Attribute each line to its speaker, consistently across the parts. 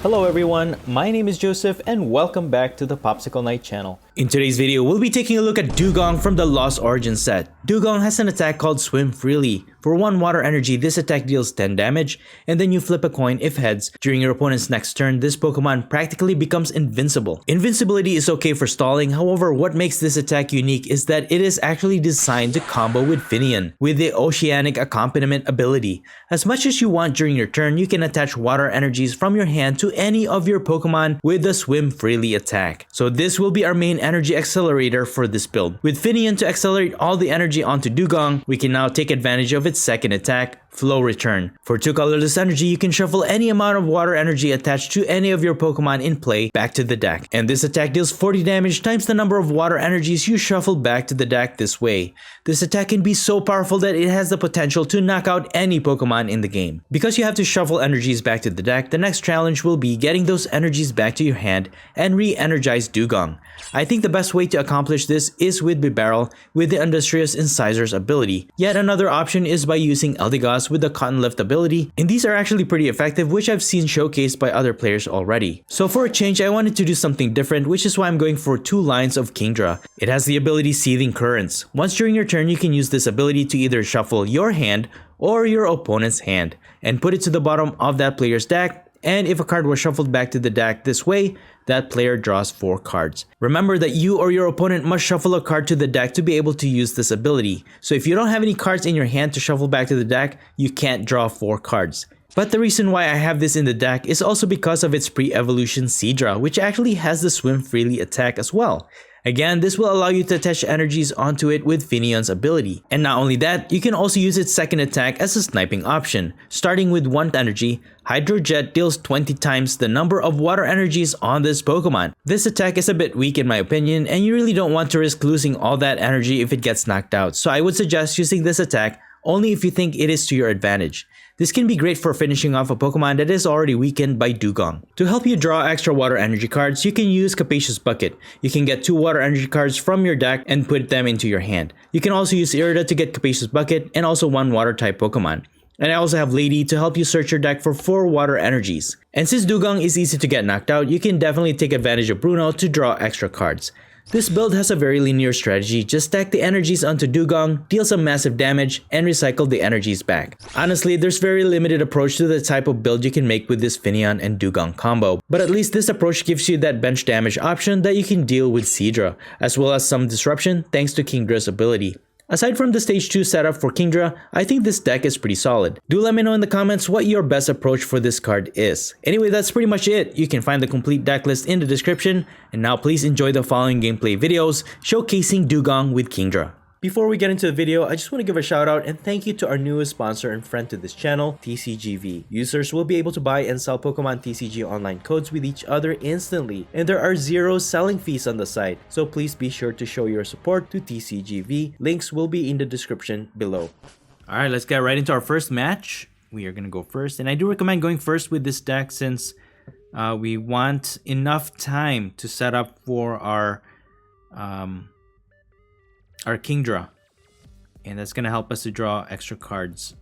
Speaker 1: Hello everyone, my name is Joseph and welcome back to the Popsicleknight channel. In today's video, we'll be taking a look at Dewgong from the Lost Origin set. Dewgong has an attack called Swim Freely. For 1 water energy, this attack deals 10 damage, and then you flip a coin if heads. During your opponent's next turn, this Pokemon practically becomes invincible. Invincibility is okay for stalling, however, what makes this attack unique is that it is actually designed to combo with FINNEON, with the Oceanic Accompaniment ability. As much as you want during your turn, you can attach water energies from your hand to any of your Pokemon with the Swim Freely attack. So this will be our main energy accelerator for this build. With FINNEON to accelerate all the energy onto Dewgong, we can now take advantage of its second attack, Flow Return. For 2 colorless energy, you can shuffle any amount of water energy attached to any of your Pokemon in play back to the deck. And this attack deals 40 damage times the number of water energies you shuffle back to the deck this way. This attack can be so powerful that it has the potential to knock out any Pokemon in the game. Because you have to shuffle energies back to the deck, the next challenge will be getting those energies back to your hand and re-energize Dewgong. I think the best way to accomplish this is with Bibarel with the Industrious Incisors ability. Yet another option is by using Eldegoss with the Cotton Lift ability, and these are actually pretty effective, which I've seen showcased by other players already. So for a change, I wanted to do something different, which is why I'm going for 2 lines of KINGDRA. It has the ability Seething Currents. Once during your turn, you can use this ability to either shuffle your hand or your opponent's hand and put it to the bottom of that player's deck, and if a card was shuffled back to the deck this way, that player draws 4 cards. Remember that you or your opponent must shuffle a card to the deck to be able to use this ability. So if you don't have any cards in your hand to shuffle back to the deck, you can't draw 4 cards. But the reason why I have this in the deck is also because of its pre-evolution Seadra, which actually has the Swim Freely attack as well. Again, this will allow you to attach energies onto it with FINNEON's ability. And not only that, you can also use its second attack as a sniping option. Starting with 1 energy, Hydro Jet deals 20 times the number of water energies on this Pokemon. This attack is a bit weak in my opinion, and you really don't want to risk losing all that energy if it gets knocked out. So I would suggest using this attack only if you think it is to your advantage. This can be great for finishing off a Pokemon that is already weakened by Dewgong. To help you draw extra water energy cards, you can use Capacious Bucket. You can get 2 water energy cards from your deck and put them into your hand. You can also use Irida to get Capacious Bucket and also 1 water type Pokemon. And I also have Lady to help you search your deck for 4 water energies. And since Dewgong is easy to get knocked out, you can definitely take advantage of Bruno to draw extra cards. This build has a very linear strategy. Just stack the energies onto Dewgong, deal some massive damage, and recycle the energies back. Honestly, there's very limited approach to the type of build you can make with this FINNEON and Dewgong combo. But at least this approach gives you that bench damage option that you can deal with Seadra, as well as some disruption thanks to KINGDRA's ability. Aside from the stage 2 setup for KINGDRA, I think this deck is pretty solid. Do let me know in the comments what your best approach for this card is. Anyway, that's pretty much it. You can find the complete deck list in the description. And now please enjoy the following gameplay videos showcasing Dewgong with KINGDRA. Before we get into the video, I just want to give a shout out and thank you to our newest sponsor and friend to this channel, TCGV. Users will be able to buy and sell Pokemon TCG online codes with each other instantly, and there are 0 selling fees on the site, so please be sure to show your support to TCGV. Links will be in the description below. Alright, let's get right into our first match. We are going to go first, and I do recommend going first with this deck since we want enough time to set up for our KINGDRA, and that's going to help us to draw extra cards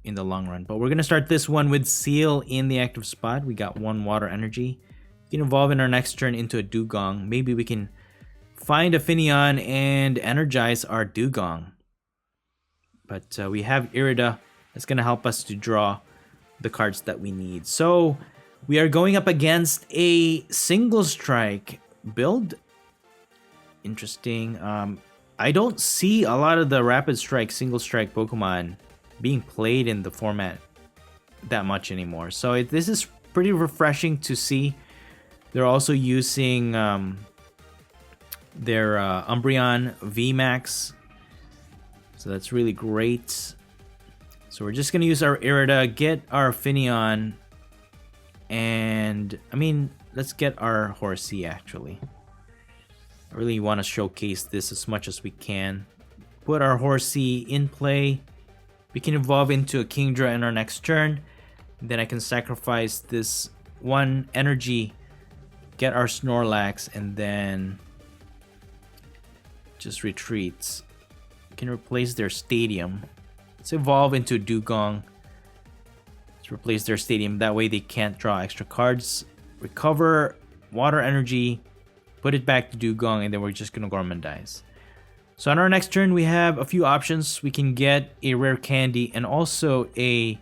Speaker 1: in the long run. But we're going to start this one with Seal in the active spot. We got 1 water energy. We can evolve in our next turn into a Dewgong. Maybe we can find a FINNEON and energize our Dewgong. But we have Irida. That's going to help us to draw the cards that we need. So we are going up against a single strike build. Interesting. I don't see a lot of the Rapid Strike, Single Strike Pokemon being played in the format that much anymore. So this is pretty refreshing to see. They're also using their Umbreon VMAX. So that's really great. So we're just going to use our Irida, get our FINNEON, and let's get our Horsea actually. I really want to showcase this as much as we can. Put our Horsea in play. We can evolve into a KINGDRA in our next turn. Then I can sacrifice this 1 energy, get our Snorlax, and then just retreats. We can replace their stadium. Let's evolve into Dewgong. Let's replace their stadium. That way they can't draw extra cards. recover water energy, put it back to Dewgong, and then we're just gonna Gormandize. So on our next turn, we have a few options. We can get a rare candy and also a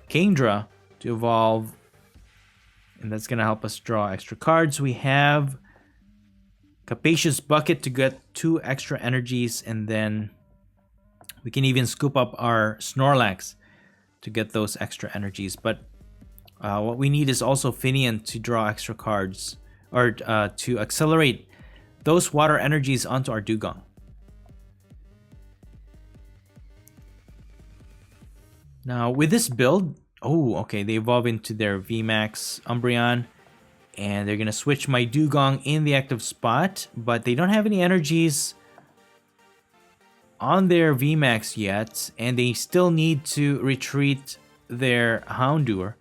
Speaker 1: KINGDRA to evolve, and that's gonna help us draw extra cards. We have Capacious Bucket to get 2 extra energies, and then we can even scoop up our Snorlax to get those extra energies. But what we need is also FINNEON to draw extra cards, or to accelerate those water energies onto our Dewgong. Now with this build, oh okay, they evolve into their VMAX Umbreon, and they're gonna switch my Dewgong in the active spot, but they don't have any energies on their VMAX yet, and they still need to retreat their Houndour.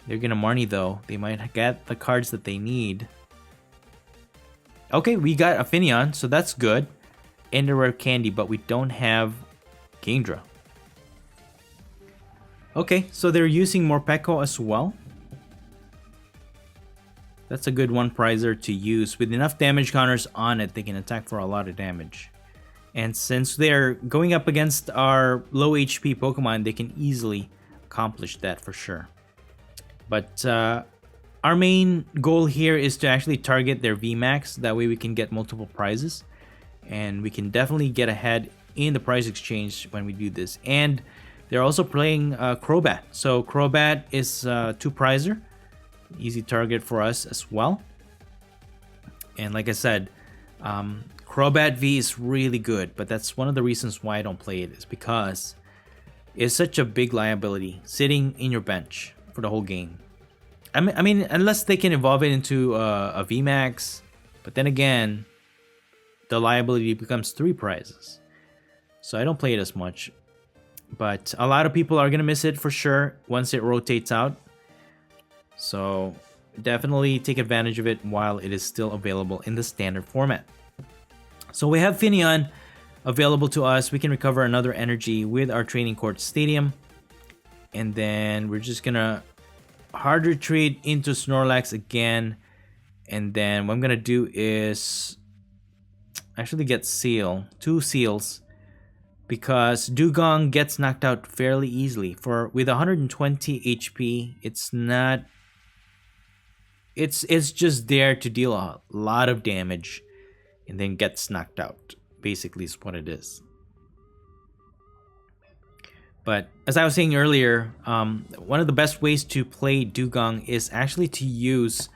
Speaker 1: They're gonna Marnie though. They might get the cards that they need. Okay, we got a FINNEON, so that's good. And a rare candy, but we don't have KINGDRA. Okay, so they're using Morpeko as well. That's a good one prizer to use. With enough damage counters on it, they can attack for a lot of damage. And since they're going up against our low HP Pokemon, they can easily accomplish that for sure. But our main goal here is to actually target their VMAX. That way we can get multiple prizes. And we can definitely get ahead in the prize exchange when we do this. And they're also playing Crobat. So Crobat is 2 prizer. Easy target for us as well. And like I said, Crobat V is really good, but that's one of the reasons why I don't play it, is because it's such a big liability sitting in your bench for the whole game. I mean, unless they can evolve it into a VMAX, but then again, the liability becomes 3 prizes. So I don't play it as much. But a lot of people are going to miss it for sure once it rotates out. So definitely take advantage of it while it is still available in the standard format. So we have FINNEON available to us. We can recover another energy with our Training Court Stadium. And then we're just going to hard retreat into Snorlax again. And then what I'm going to do is actually get 2 seals. Because Dewgong gets knocked out fairly easily. With 120 HP, it's not... It's just there to deal a lot of damage and then gets knocked out. Basically is what it is. But as I was saying earlier, one of the best ways to play Dewgong is actually to use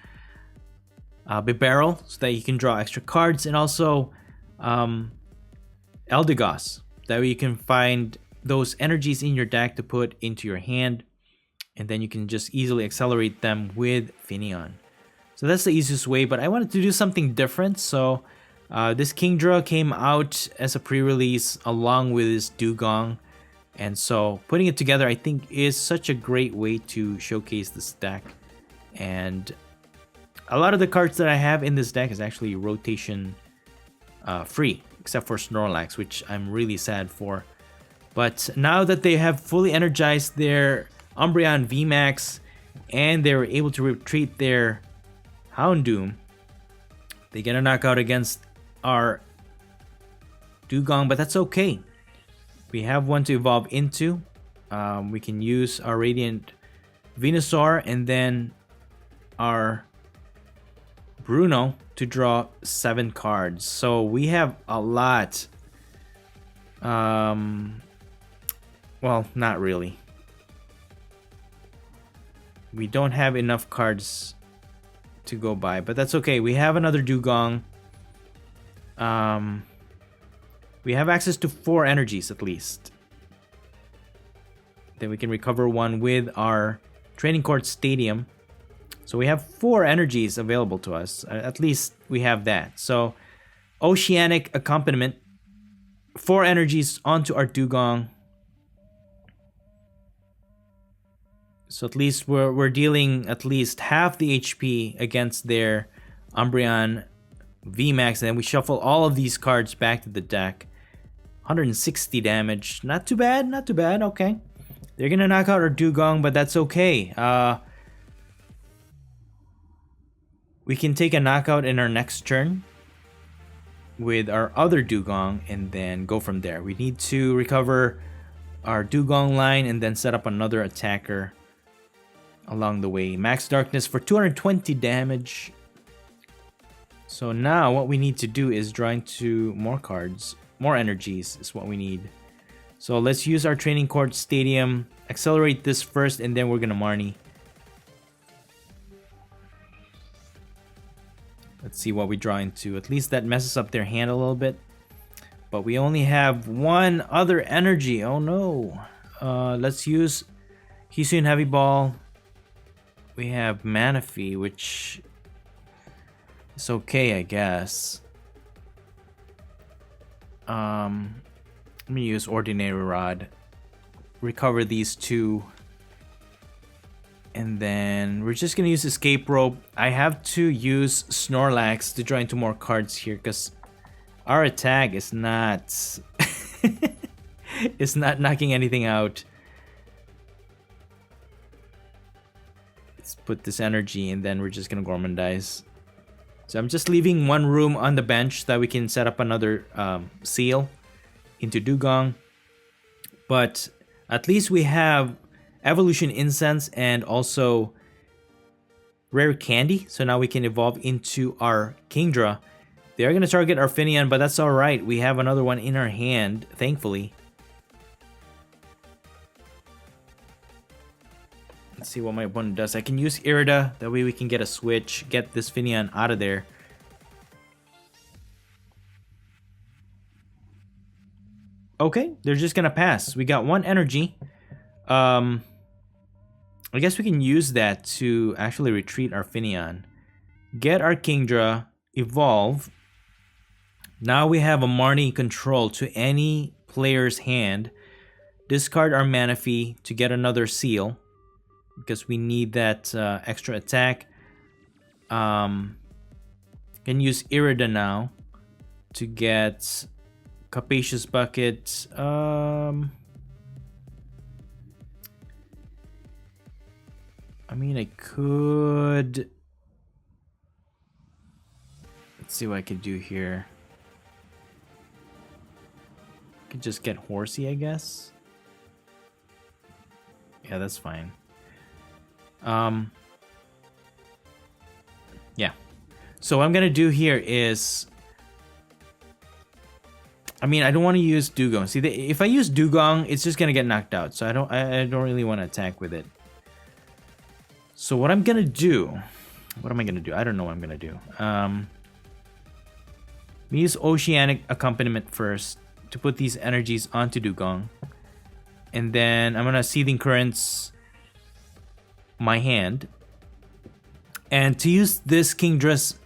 Speaker 1: Bibarel so that you can draw extra cards, and also Eldegoss. That way you can find those energies in your deck to put into your hand, and then you can just easily accelerate them with FINNEON. So that's the easiest way, but I wanted to do something different. So this KINGDRA came out as a pre-release along with this Dewgong, and so putting it together I think is such a great way to showcase this deck. And a lot of the cards that I have in this deck is actually rotation free, except for Snorlax, which I'm really sad for. But now that they have fully energized their Umbreon VMAX and they were able to retreat their Houndoom, they get a knockout against our Dewgong, but that's okay. We have one to evolve into. We can use our Radiant Venusaur and then our Bruno to draw 7 cards. So we have a lot. Well, not really. We don't have enough cards to go by, but that's okay. We have another Dewgong. We have access to 4 energies at least. Then we can recover one with our Training Court Stadium. So we have 4 energies available to us. At least we have that. So Oceanic Accompaniment, 4 energies onto our Dewgong. So at least we're dealing at least half the HP against their Umbreon VMAX, and then we shuffle all of these cards back to the deck. 160 damage. Not too bad, not too bad. Okay. They're gonna knock out our Dewgong, but that's okay. We can take a knockout in our next turn with our other Dewgong and then go from there. We need to recover our Dewgong line and then set up another attacker along the way. Max Darkness for 220 damage. So now what we need to do is draw into more cards. More energies is what we need. So let's use our Training Court Stadium. Accelerate this first and then we're gonna Marnie. Let's see what we draw into. At least that messes up their hand a little bit. But we only have one other energy. Oh no. Let's use Hisuian Heavy Ball. We have Manaphy, which is okay, I guess. Let me use Ordinary Rod. Recover these two. And then we're just gonna use Escape Rope. I have to use Snorlax to draw into more cards here because our attack is not it's not knocking anything out. Let's put this energy and then we're just gonna Gormandize. So I'm just leaving one room on the bench so that we can set up another seal into Dewgong. But at least we have Evolution Incense and also Rare Candy. So now we can evolve into our Kingdra. They are going to target our FINNEON, but that's alright. We have another one in our hand, thankfully. Let's see what my opponent does. I can use Irida. That way we can get a switch. Get this FINNEON out of there. Okay, they're just going to pass. We got one energy. I guess we can use that to actually retreat our FINNEON. Get our Kingdra. Evolve. Now we have a Marnie control to any player's hand. Discard our Manaphy to get another seal. Because we need that extra attack. Can use Irida now to get Capacious Bucket. I mean, I could... Let's see what I could do here. I could just get Horsey, I guess. Yeah, that's fine. Yeah. So what I'm gonna do here is... I mean, I don't want to use Dewgong. See, if I use Dewgong, it's just gonna get knocked out. So I don't really want to attack with it. So what I'm gonna do... What am I gonna do? I don't know what I'm gonna do. We use Oceanic Accompaniment first to put these energies onto Dewgong. And then I'm gonna Seething Currents my hand. And to use this Kingdra's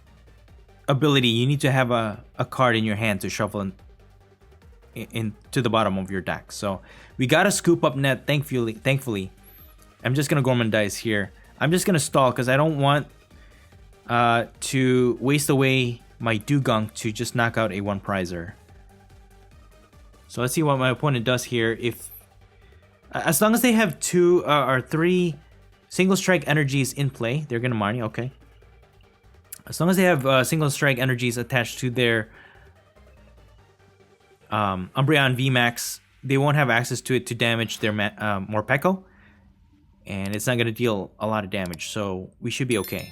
Speaker 1: ability, you need to have a card in your hand to shuffle into the bottom of your deck. So we got a Scoop Up Net, thankfully. I'm just gonna Gormandize here. I'm just gonna stall because I don't want to waste away my Dewgong to just knock out a one prizer. So let's see what my opponent does here. If as long as they have two or three single strike energies in play, they're gonna Marnie. Okay. As long as they have single strike energies attached to their Umbreon VMAX, they won't have access to it to damage their Morpeko, and it's not gonna deal a lot of damage. So we should be okay.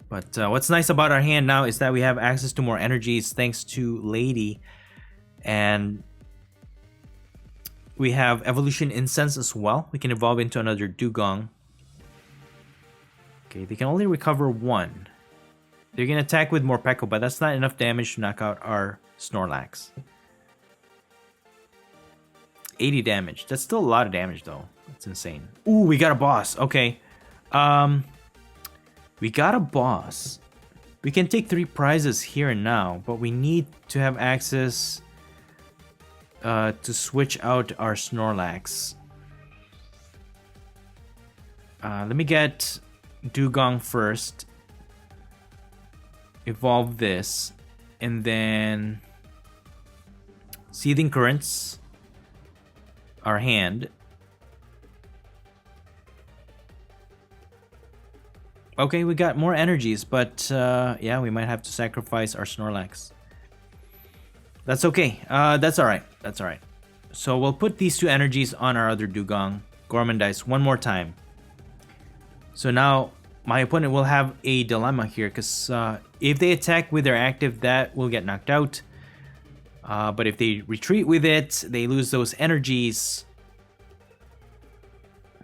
Speaker 1: But what's nice about our hand now is that we have access to more energies thanks to Lady. And we have Evolution Incense as well. We can evolve into another Dewgong. Okay, they can only recover one. They're going to attack with Morpeko, but that's not enough damage to knock out our Snorlax. 80 damage. That's still a lot of damage though. That's insane. Ooh, we got a boss. Okay. We got a boss. We can take 3 prizes here and now, but we need to have access to switch out our Snorlax. Let me get Dewgong first. Evolve this. And then... Seething Currents. Our hand. Okay, we got more energies, but yeah, we might have to sacrifice our Snorlax. That's okay. That's alright. That's alright. So we'll put these 2 energies on our other Dewgong. Gormandize one more time. So now my opponent will have a dilemma here, because if they attack with their active, that will get knocked out. But if they retreat with it, they lose those energies.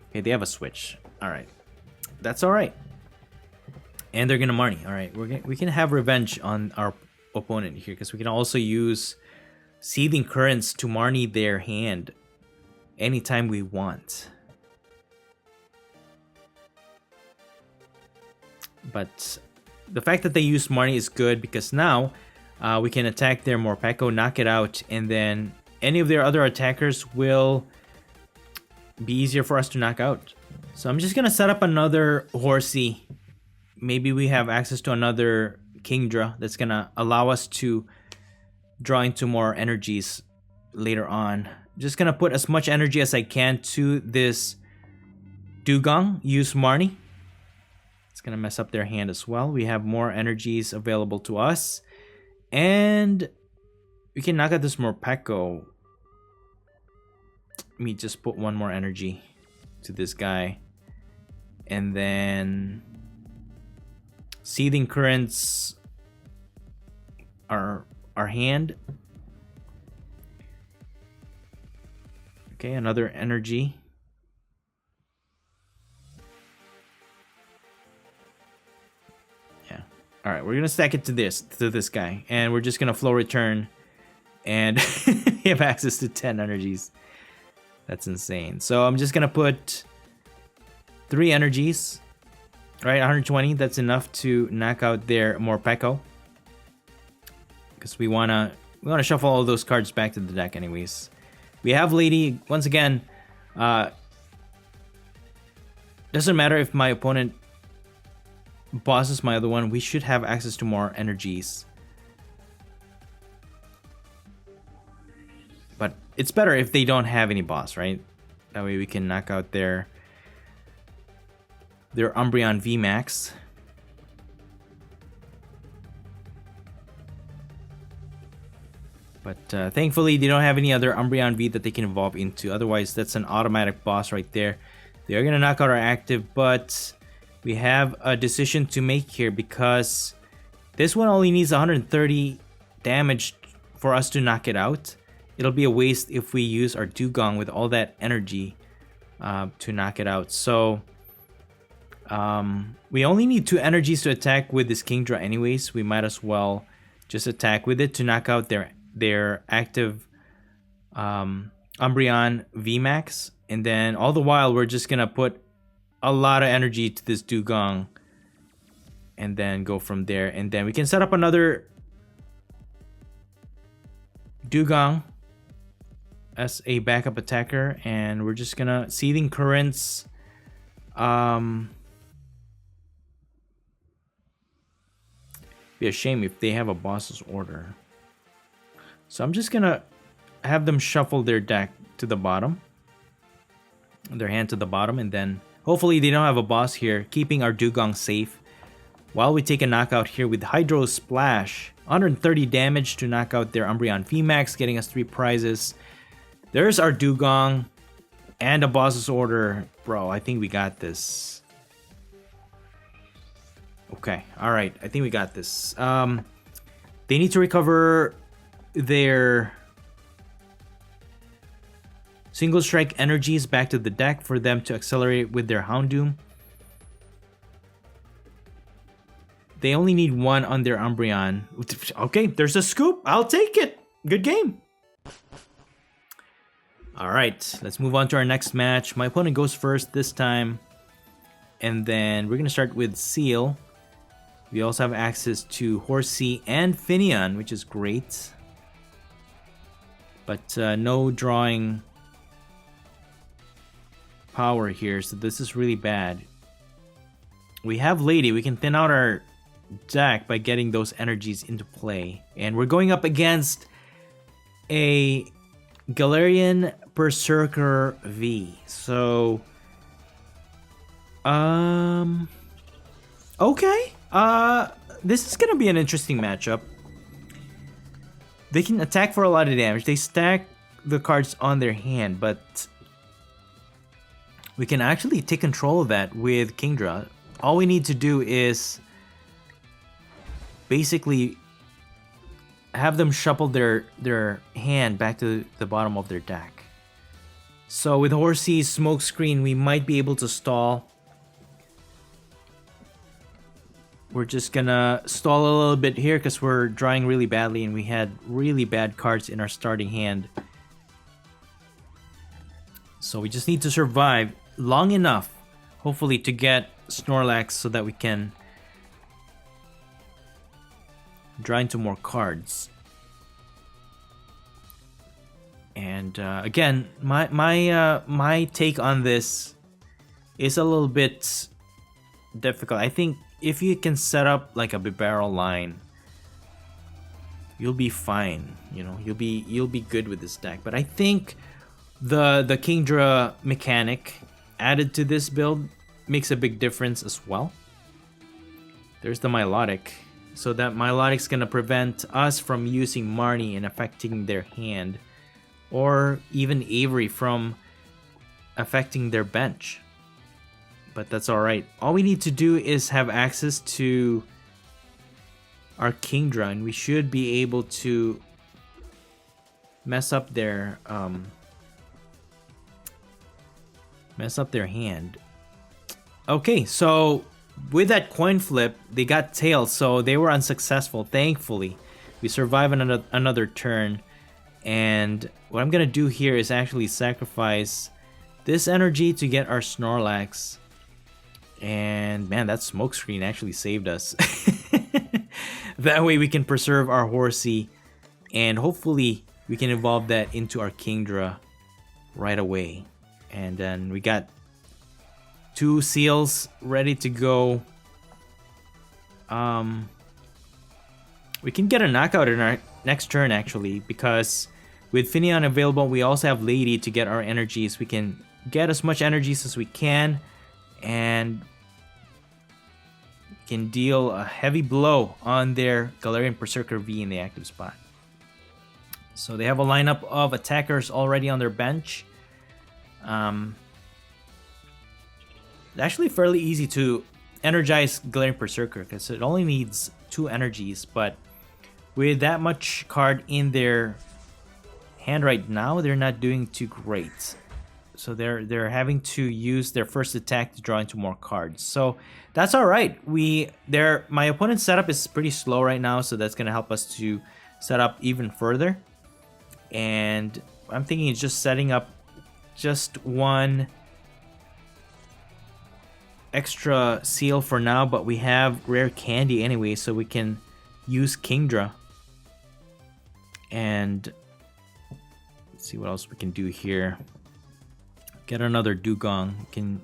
Speaker 1: Okay, they have a switch. Alright. That's alright. And they're gonna Marnie. Alright, we can have revenge on our opponent here, because we can also use Seething Currents to Marnie their hand anytime we want. But the fact that they use Marnie is good, because now we can attack their Morpeko, knock it out, and then any of their other attackers will be easier for us to knock out. So I'm just gonna set up another Horsey. Maybe we have access to another Kingdra that's gonna allow us to draw into more energies later on. Just gonna put as much energy as I can to this Dewgong. Use Marnie. It's gonna mess up their hand as well. We have more energies available to us, and we can knock out this Morpeko. Let me just put one more energy to this guy, and then Seething Currents our hand. Okay, another energy. Yeah. All right, we're gonna stack it to this guy, and we're just gonna flow return, and we have access to 10 energies. That's insane. So I'm just gonna put 3 energies. Right, 120. That's enough to knock out their Morpeko, because we wanna shuffle all those cards back to the deck anyways. We have Lady once again. Doesn't matter if my opponent bosses my other one. We should have access to more energies. But it's better if they don't have any boss, right? That way we can knock out their Umbreon VMAX. But thankfully, they don't have any other Umbreon V that they can evolve into. Otherwise, that's an automatic boss right there. They're going to knock out our active, but we have a decision to make here, because this one only needs 130 damage for us to knock it out. It'll be a waste if we use our Dewgong with all that energy to knock it out. So we only need 2 energies to attack with this Kingdra anyways. We might as well just attack with it to knock out their active Umbreon VMAX. And then all the while, we're just gonna put a lot of energy to this Dewgong and then go from there. And then we can set up another Dewgong as a backup attacker, and we're just gonna Seething Currents. Be a shame if they have a boss's order. So I'm just gonna have them shuffle their deck to the bottom, their hand to the bottom, and then hopefully they don't have a boss here, keeping our Dewgong safe while we take a knockout here with Hydro Splash. 130 damage to knock out their Umbreon VMAX, getting us 3 prizes. There's our Dewgong and a boss's order. Bro, I think we got this. Okay, alright, I think we got this. They need to recover their single strike energies back to the deck for them to accelerate with their Houndoom. They only need 1 on their Umbreon. Okay, there's a scoop. I'll take it. Good game. Alright, let's move on to our next match. My opponent goes first this time. And then we're going to start with Seal. We also have access to Horsey and FINNEON, which is great. But no drawing power here, so this is really bad. We have Lady. We can thin out our deck by getting those energies into play. And we're going up against a Galarian Perrserker V. So, okay. This is gonna be an interesting matchup. They can attack for a lot of damage. They stack the cards on their hand, but we can actually take control of that with KINGDRA. All we need to do is basically have them shuffle their hand back to the bottom of their deck. So with Horsey's Smokescreen, we might be able to stall. We're just gonna stall a little bit here because we're drawing really badly and we had really bad cards in our starting hand. So we just need to survive long enough, hopefully, to get Snorlax so that we can draw into more cards. And again, my take on this is a little bit difficult. I think if you can set up like a barrel line, you'll be fine. You know, you'll be good with this deck. But I think the KINGDRA mechanic added to this build makes a big difference as well. There's the Milotic. So that Milotic's gonna prevent us from using Marnie and affecting their hand, or even Avery from affecting their bench. But that's alright. All we need to do is have access to our KINGDRA, and we should be able to mess up their hand. Okay, so with that coin flip, they got tails, so they were unsuccessful. Thankfully, we survived another turn. And what I'm gonna do here is actually sacrifice this energy to get our Snorlax. And man, that Smokescreen actually saved us. That way we can preserve our Horsey, and hopefully we can evolve that into our KINGDRA right away. And then we got 2 seals ready to go. We can get a knockout in our next turn actually, because with FINNEON available, we also have Lady to get our energies. We can get as much energies as we can, and can deal a heavy blow on their Galarian Perrserker V in the active spot. So they have a lineup of attackers already on their bench. It's actually fairly easy to energize Galarian Perrserker because it only needs 2 energies, but with that much card in their hand right now, they're not doing too great. So they're having to use their first attack to draw into more cards. So that's all right. My opponent's setup is pretty slow right now, so that's gonna help us to set up even further. And I'm thinking it's just setting up just 1 extra seal for now, but we have rare candy anyway, so we can use KINGDRA. And let's see what else we can do here. Get another Dewgong. We can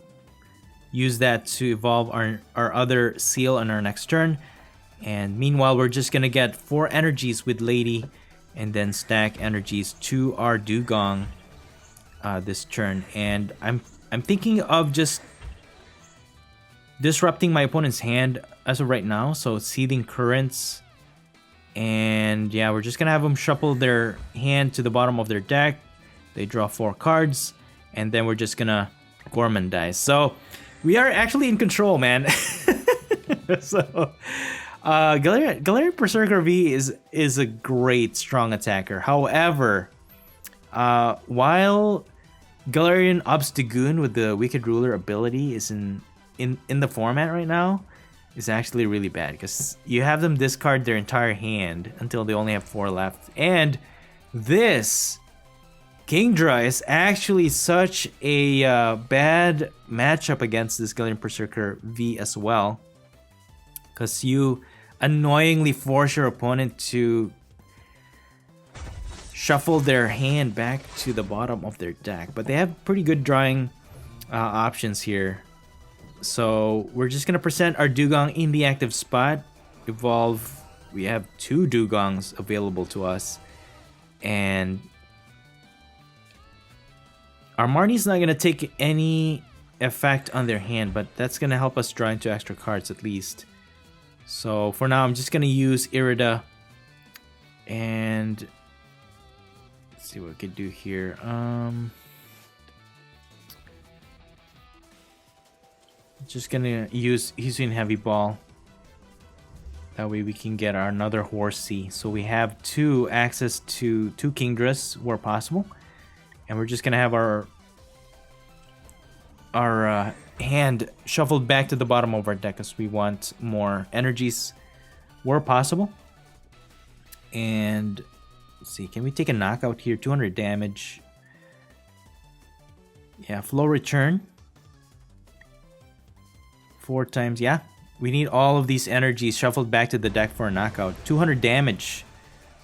Speaker 1: use that to evolve our other seal on our next turn. And meanwhile, we're just gonna get 4 energies with Lady, and then stack energies to our Dewgong this turn. And I'm thinking of just disrupting my opponent's hand as of right now. So Seething Currents, and yeah, we're just gonna have them shuffle their hand to the bottom of their deck. They draw 4 cards, and then we're just gonna Gormandize. So we are actually in control, man. So Galarian Perrserker V is a great strong attacker. However, while Galarian Obstagoon with the Wicked Ruler ability is in the format right now, is actually really bad because you have them discard their entire hand until they only have 4 left. And this KINGDRA is actually such a bad matchup against this Galarian Perrserker V as well, because you annoyingly force your opponent to shuffle their hand back to the bottom of their deck. But they have pretty good drawing options here. So we're just gonna present our Dewgong in the active spot. Evolve. We have 2 Dewgongs available to us. And our Marnie's not going to take any effect on their hand, but that's going to help us draw into extra cards at least. So for now, I'm just going to use Irida. And let's see what we can do here. Just going to use Hisuian Heavy Ball. That way we can get our another Horsey. So we have access to two Kingdras where possible. And we're just going to have our hand shuffled back to the bottom of our deck because we want more energies where possible. And let's see, can we take a knockout here? 200 damage. Yeah, flow return. 4 times, yeah. We need all of these energies shuffled back to the deck for a knockout. 200 damage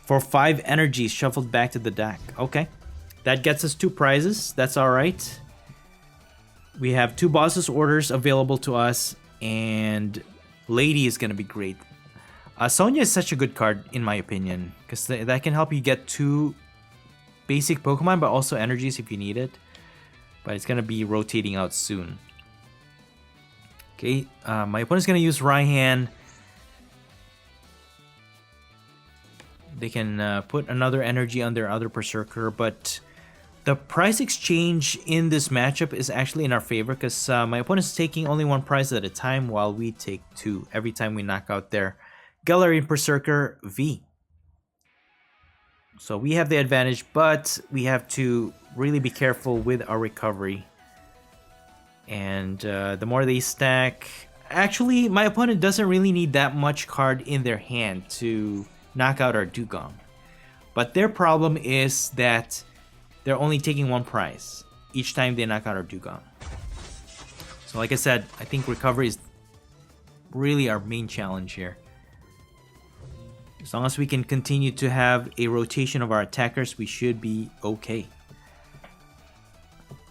Speaker 1: for 5 energies shuffled back to the deck. Okay, that gets us 2 prizes. That's all right. We have 2 bosses orders available to us, and Lady is gonna be great. Sonya is such a good card in my opinion because that can help you get 2 basic Pokemon, but also energies if you need it. But it's gonna be rotating out soon. Okay, my opponent's gonna use Raihan. They can put another energy on their other Perrserker, but the prize exchange in this matchup is actually in our favor because my opponent's taking only 1 prize at a time while we take 2 every time we knock out their Galarian Perrserker V. So we have the advantage, but we have to really be careful with our recovery. And the more they stack... Actually, my opponent doesn't really need that much card in their hand to knock out our Dewgong. But their problem is that they're only taking 1 prize each time they knock out our Dewgong. So like I said, I think recovery is really our main challenge here. As long as we can continue to have a rotation of our attackers, we should be okay.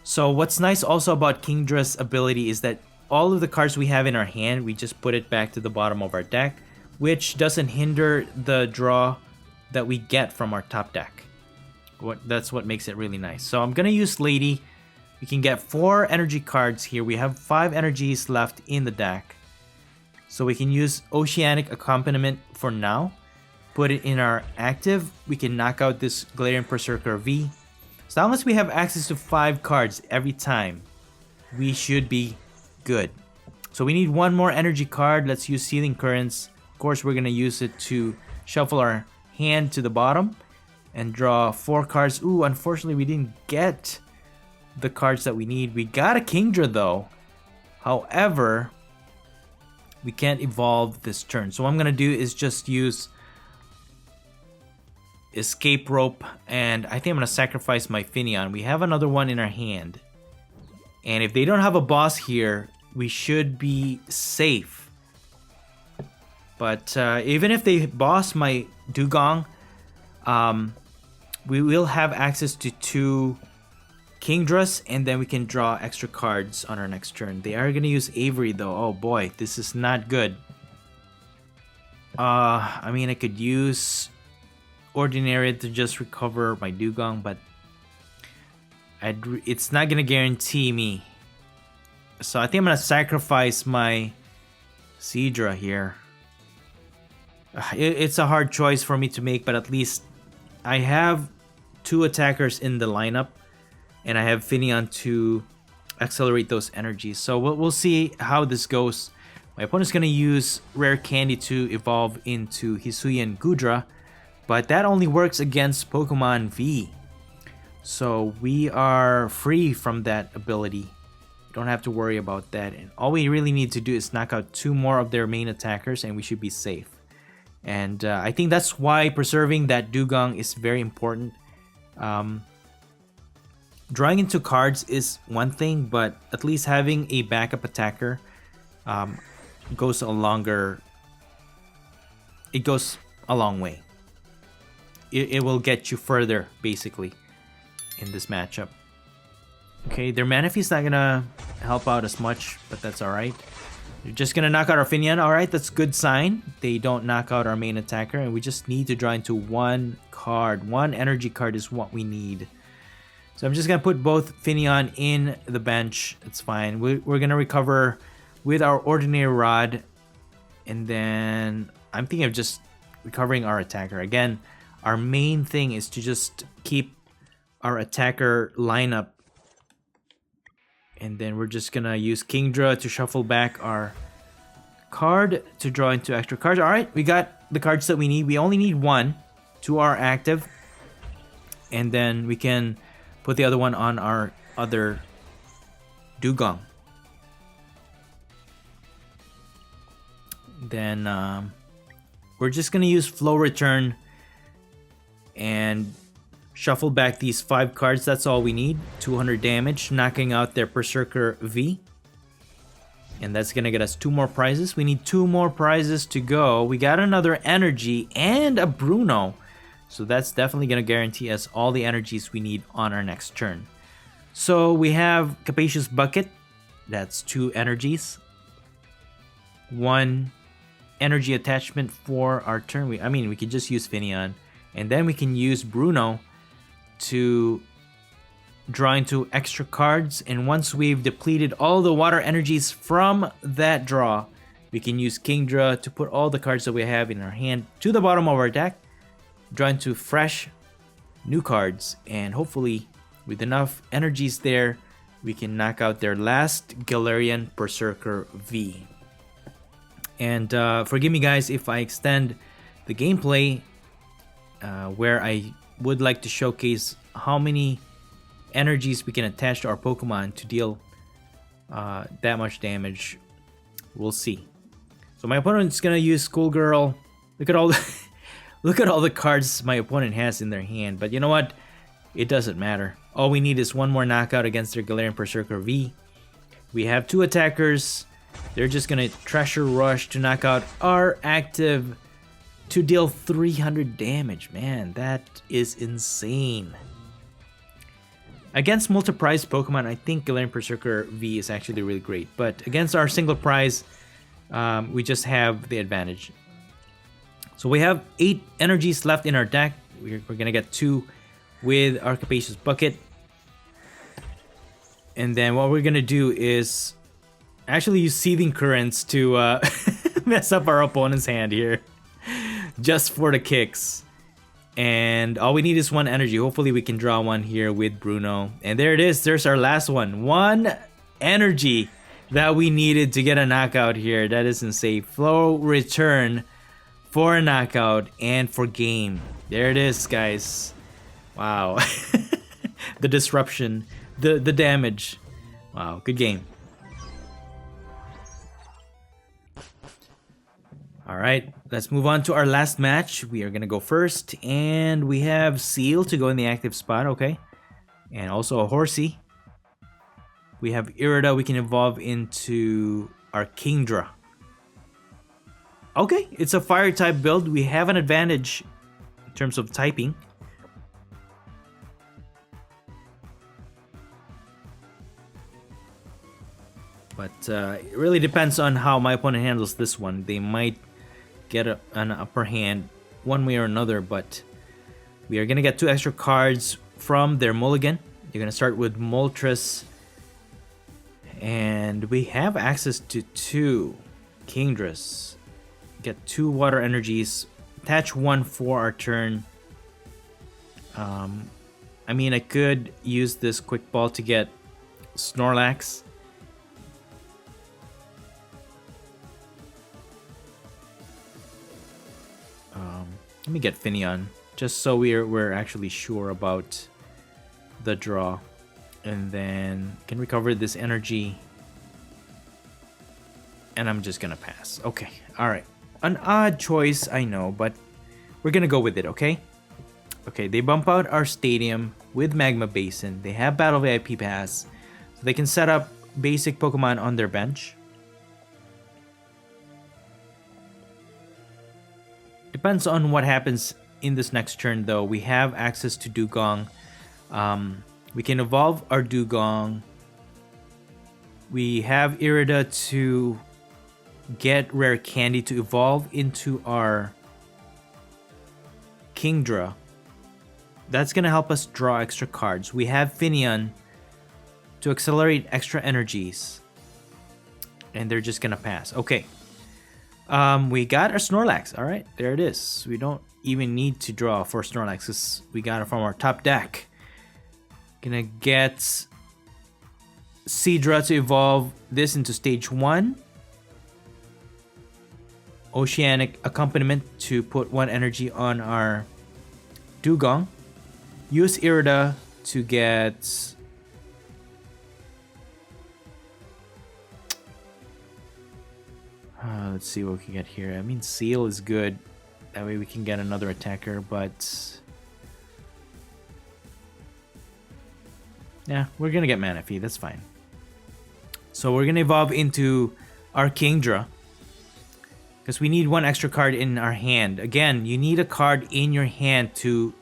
Speaker 1: So what's nice also about Kingdra's ability is that all of the cards we have in our hand, we just put it back to the bottom of our deck, which doesn't hinder the draw that we get from our top deck. That's what makes it really nice. So I'm gonna use Lady. We can get 4 energy cards here. We have 5 energies left in the deck. So we can use Oceanic Accompaniment for now. Put it in our active. We can knock out this Galarian Perrserker V. As long as we have access to 5 cards every time, we should be good. So we need 1 more energy card. Let's use Sealing Currents. Of course, we're gonna use it to shuffle our hand to the bottom and draw 4 cards. Ooh, unfortunately, we didn't get the cards that we need. We got a Kingdra though. However, we can't evolve this turn. So what I'm gonna do is just use Escape Rope, and I think I'm gonna sacrifice my FINNEON. We have another one in our hand, and if they don't have a boss here, we should be safe. But even if they boss my Dewgong, we will have access to 2 Kingdras, and then we can draw extra cards on our next turn. They are gonna use Avery though. Oh boy, this is not good. I mean, I could use Ordinary to just recover my Dewgong, but it's not gonna guarantee me. So I think I'm gonna sacrifice my Seadra here. It's a hard choice for me to make, but at least I have 2 attackers in the lineup, and I have FINNEON to accelerate those energies. So we'll see how this goes. My opponent's gonna use Rare Candy to evolve into Hisuian Gudra, but that only works against Pokemon V. So we are free from that ability. Don't have to worry about that. And all we really need to do is knock out 2 more of their main attackers and we should be safe. And I think that's why preserving that Dewgong is very important. Drawing into cards is one thing, but at least having a backup attacker goes a long way. It will get you further, basically, in this matchup. Okay, their Manaphy's not gonna help out as much, but that's alright. You're just gonna knock out our FINNEON. Alright, that's good sign. They don't knock out our main attacker, and we just need to draw into one card. One energy card is what we need. So I'm just gonna put both FINNEON in the bench. It's fine. We're gonna recover with our ordinary rod, and then I'm thinking of just recovering our attacker. Again, our main thing is to just keep our attacker lineup. And then we're just gonna use KINGDRA to shuffle back our card to draw into extra cards. Alright, we got the cards that we need. We only need one to our active. And then we can put the other one on our other Dewgong. Then we're just gonna use Flow Return and shuffle back these 5 cards. That's all we need. 200 damage, knocking out their Perrserker V. And that's gonna get us 2 more prizes. We need 2 more prizes to go. We got another energy and a Bruno. So that's definitely gonna guarantee us all the energies we need on our next turn. So we have Capacious Bucket. That's 2 energies. 1 energy attachment for our turn. We could just use FINNEON. And then we can use Bruno to draw into extra cards, and once we've depleted all the water energies from that draw, we can use KINGDRA to put all the cards that we have in our hand to the bottom of our deck, draw into fresh new cards, and hopefully with enough energies there, we can knock out their last Galarian Perrserker V. And forgive me guys if I extend the gameplay where I would like to showcase how many energies we can attach to our Pokemon to deal that much damage. We'll see. So my opponent's gonna use Schoolgirl. Look at all the look at all the cards my opponent has in their hand. But you know what? It doesn't matter. All we need is one more knockout against their Galarian Perrserker V. We have 2 attackers. They're just gonna Treasure Rush to knock out our active to deal 300 damage. Man, that is insane. Against multi-prize Pokemon, I think Galarian Perrserker V is actually really great. But against our single prize, we just have the advantage. So we have 8 energies left in our deck. We're gonna get 2 with our Capacious Bucket. And then what we're gonna do is actually use Seething Currents to mess up our opponent's hand here. Just for the kicks. And all we need is 1 energy. Hopefully we can draw one here with Bruno. And there it is. There's our last one. 1 energy that we needed to get a knockout here. That is insane. Flow Return for a knockout and for game. There it is, guys. Wow. The disruption. The damage. Wow. Good game. Alright, let's move on to our last match. We are going to go first, and we have Seal to go in the active spot, okay. And also a Horsey. We have Irida we can evolve into our KINGDRA. Okay, it's a fire type build. We have an advantage in terms of typing. But it really depends on how my opponent handles this one. They might get an upper hand one way or another, but we are gonna get 2 extra cards from their mulligan. You're gonna start with Moltres, and we have access to 2 KINGDRAs. Get 2 water energies, attach 1 for our turn. I mean, I could use this Quick Ball to get Snorlax. Let me get FINNEON, just so we're actually sure about the draw. And then can recover this energy. And I'm just gonna pass. Okay, alright. An odd choice, I know, but we're gonna go with it, okay? Okay, they bump out our stadium with Magma Basin. They have Battle VIP Pass. So they can set up basic Pokemon on their bench. Depends on what happens in this next turn, though. We have access to Dewgong. We can evolve our Dewgong. We have Irida to get rare candy to evolve into our KINGDRA. That's going to help us draw extra cards. We have FINNEON to accelerate extra energies. And they're just going to pass. Okay. We got our Snorlax. Alright, there it is. We don't even need to draw for Snorlax because we got it from our top deck. Gonna get Seadra to evolve this into stage 1. Oceanic Accompaniment to put 1 energy on our Dewgong. Use Irida to get let's see what we can get here. I mean, Seal is good. That way we can get another attacker, but yeah, we're gonna get Manaphy. That's fine. So we're gonna evolve into our KINGDRA because we need 1 extra card in our hand. Again, you need a card in your hand to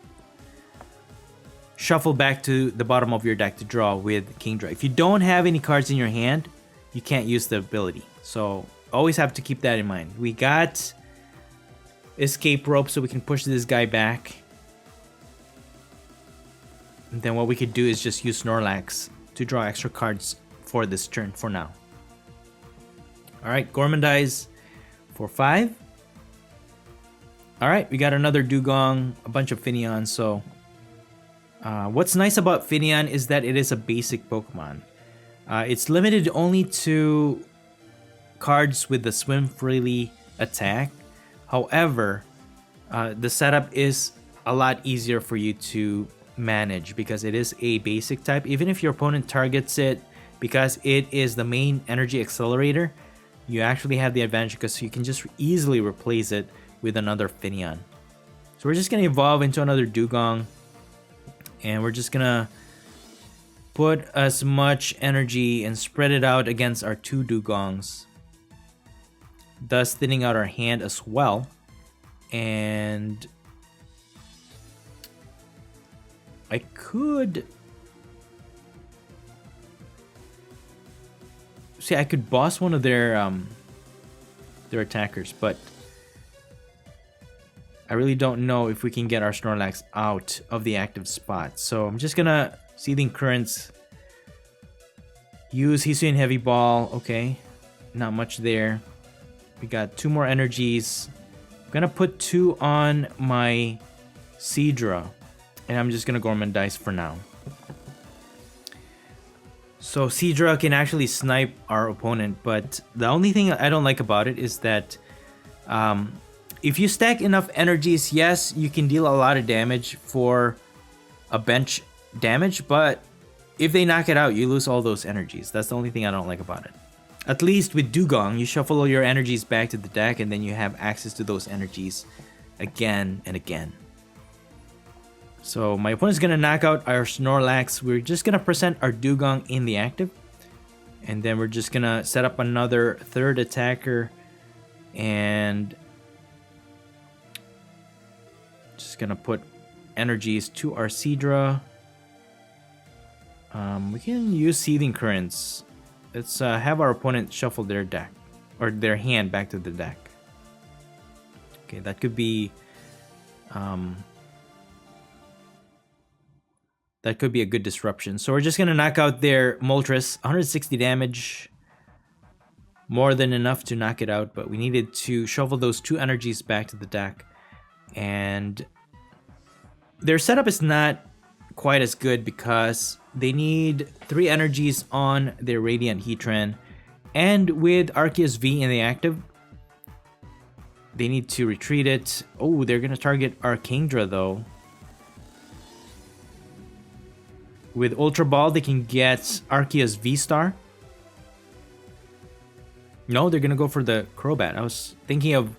Speaker 1: shuffle back to the bottom of your deck to draw with KINGDRA. If you don't have any cards in your hand, you can't use the ability. So always have to keep that in mind. We got Escape Rope so we can push this guy back. And then what we could do is just use Snorlax to draw extra cards for this turn for now. Alright, Gormandize for 5. Alright, we got another Dewgong, a bunch of FINNEON. So what's nice about FINNEON is that it is a basic Pokemon. It's limited only to cards with the Swim Freely attack. However, the setup is a lot easier for you to manage because it is a basic type. Even if your opponent targets it, because it is the main energy accelerator, you actually have the advantage because you can just easily replace it with another FINNEON. So we're just going to evolve into another Dewgong, and we're just going to put as much energy and spread it out against our 2 Dewgongs, thus thinning out our hand as well. And I could see I could boss one of their attackers, but I really don't know if we can get our Snorlax out of the active spot. So I'm just gonna Seething Currents, use Hisuian Heavy Ball. Okay, not much there. We got 2 more energies. I'm gonna put 2 on my Seadra, and I'm just gonna Gormandize for now. So Seadra can actually snipe our opponent, but the only thing I don't like about it is that if you stack enough energies, yes, you can deal a lot of damage for a bench damage, but if they knock it out, you lose all those energies. That's the only thing I don't like about it. At least with Dewgong, you shuffle all your energies back to the deck, and then you have access to those energies again and again. So my opponent's going to knock out our Snorlax. We're just going to present our Dewgong in the active. And then we're just going to set up another 3rd attacker. And just going to put energies to our Seadra. We can use Seething Currents. Let's have our opponent shuffle their deck, or their hand back to the deck. Okay, that could be a good disruption. So we're just gonna knock out their Moltres. 160 damage, more than enough to knock it out, but we needed to shuffle those 2 energies back to the deck. And their setup is not quite as good because they need 3 energies on their Radiant Heatran, and with Arceus V in the active, they need to retreat it. Oh, they're gonna target our KINGDRA though. With Ultra Ball, they can get Arceus V-Star. No, they're gonna go for the Crobat. I was thinking of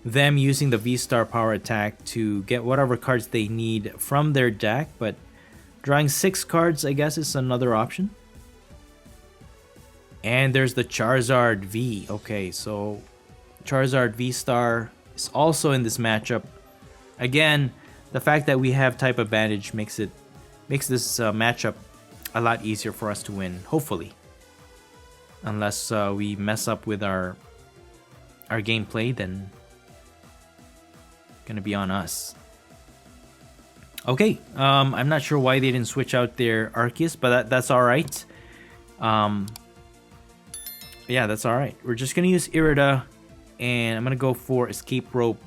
Speaker 1: them using the V-Star power attack to get whatever cards they need from their deck, but drawing 6 cards, I guess, is another option. And there's the Charizard V. Okay, so Charizard V-Star is also in this matchup. Again, the fact that we have type advantage makes this matchup a lot easier for us to win, hopefully. Unless we mess up with our our gameplay, then gonna be on us. Okay, I'm not sure why they didn't switch out their Arceus, but that's all right. Yeah, that's all right. We're just gonna use Irida, and I'm gonna go for Escape Rope.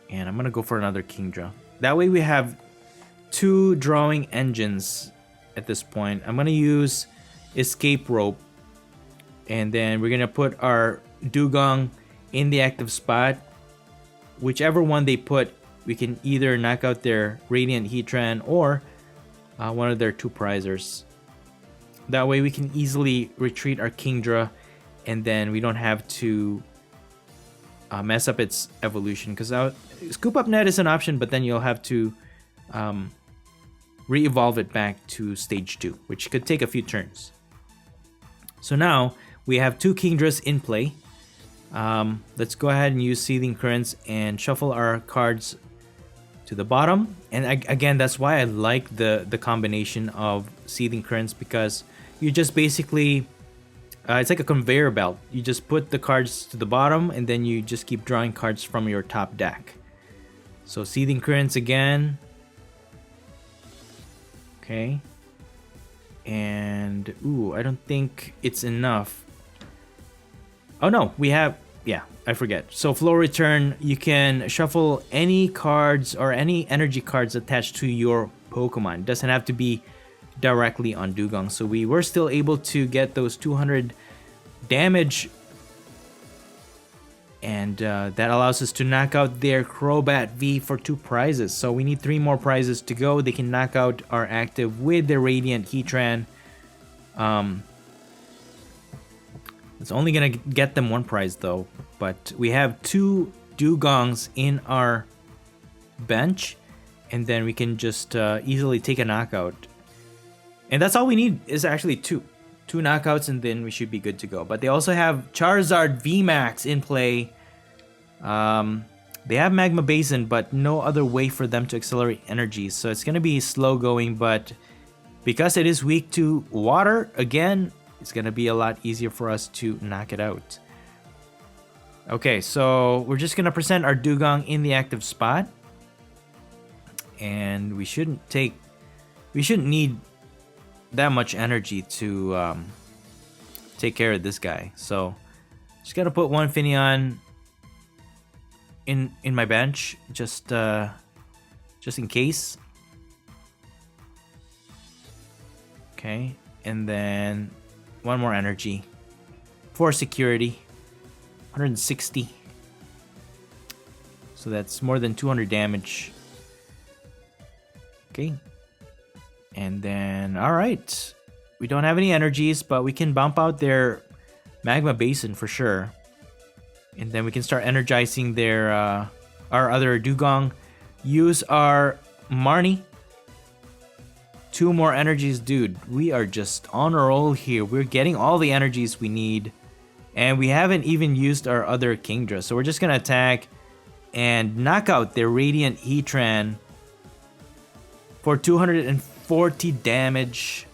Speaker 1: And I'm gonna go for another Kingdra. That way we have 2 drawing engines at this point. I'm gonna use Escape Rope, and then we're gonna put our Dewgong in the active spot. Whichever one they put, we can either knock out their Radiant Heatran or one of their 2 prizers. That way we can easily retreat our Kingdra, and then we don't have to mess up its evolution, because Scoop Up Net is an option, but then you'll have to re-evolve it back to stage 2, which could take a few turns. So now we have 2 Kingdras in play. Let's go ahead and use Seething Currents and shuffle our cards to the bottom. And again, that's why I like the combination of Seething Currents, because you just basically it's like a conveyor belt. You just put the cards to the bottom, and then you just keep drawing cards from your top deck. So Seething Currents again. Okay. And ooh, I don't think it's enough. Oh no, we have, yeah, I forget. So Flow Return, you can shuffle any cards or any energy cards attached to your Pokemon. It doesn't have to be directly on Dewgong. So we were still able to get those 200 damage, and that allows us to knock out their Crobat V for 2 prizes. So we need 3 more prizes to go. They can knock out our active with the Radiant Heatran. It's only gonna get them 1 prize though, but we have 2 Dewgongs in our bench, and then we can just easily take a knockout. And that's all we need, is actually 2 knockouts, and then we should be good to go. But they also have Charizard VMAX in play. They have Magma Basin, but no other way for them to accelerate energies, so it's gonna be slow going. But because it is weak to water, again, it's gonna be a lot easier for us to knock it out. Okay, so we're just gonna present our Dewgong in the active spot, and we shouldn't need that much energy to take care of this guy. So just gotta put 1 FINNEON in my bench, just in case. Okay, and then 1 more energy for security. 160. So that's more than 200 damage. Okay. And then, alright. We don't have any energies, but we can bump out their Magma Basin for sure. And then we can start energizing their our other Dewgong. Use our Marnie. 2 more energies, dude. We are just on a roll here. We're getting all the energies we need. And we haven't even used our other Kingdra. So we're just gonna attack and knock out their Radiant Heatran for 240 damage.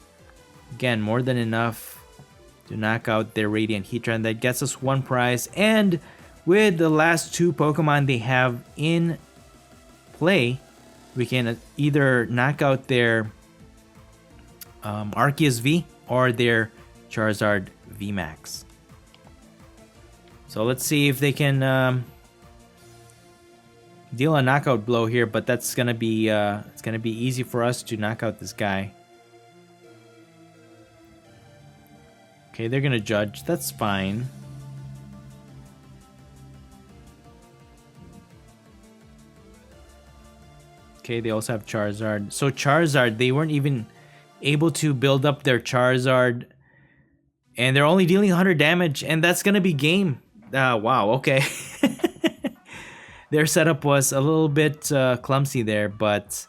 Speaker 1: Again, more than enough to knock out their Radiant Heatran. That gets us 1 prize. And with the last 2 Pokemon they have in play, we can either knock out their Arceus V or their Charizard VMAX. So let's see if they can deal a knockout blow here, but that's gonna be it's gonna be easy for us to knock out this guy. Okay, they're gonna judge. That's fine. Okay, they also have Charizard. So Charizard, they weren't even able to build up their Charizard, and they're only dealing 100 damage, and that's gonna be game. Wow, okay. Their setup was a little bit clumsy there, but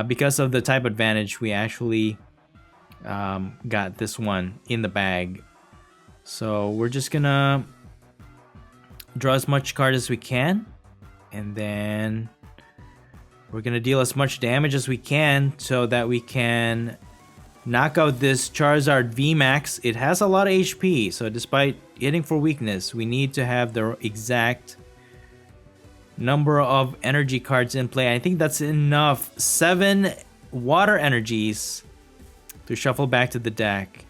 Speaker 1: because of the type advantage, we actually got this one in the bag. So we're just gonna draw as much card as we can, and then we're gonna deal as much damage as we can so that we can knock out this Charizard VMAX. It has a lot of HP, so despite hitting for weakness, we need to have the exact number of energy cards in play. I think that's enough. 7 water energies to shuffle back to the deck.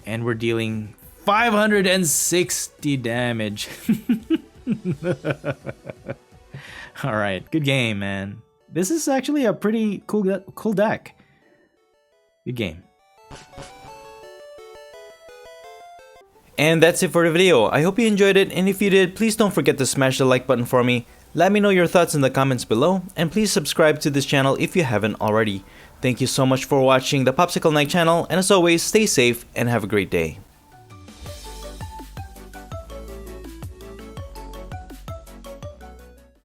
Speaker 1: And we're dealing 560 damage. Alright, good game, man. This is actually a pretty cool deck. Good game. And that's it for the video. I hope you enjoyed it, and if you did, please don't forget to smash the like button for me. Let me know your thoughts in the comments below, and please subscribe to this channel if you haven't already. Thank you so much for watching the Popsicleknight channel, and as always, stay safe and have a great day.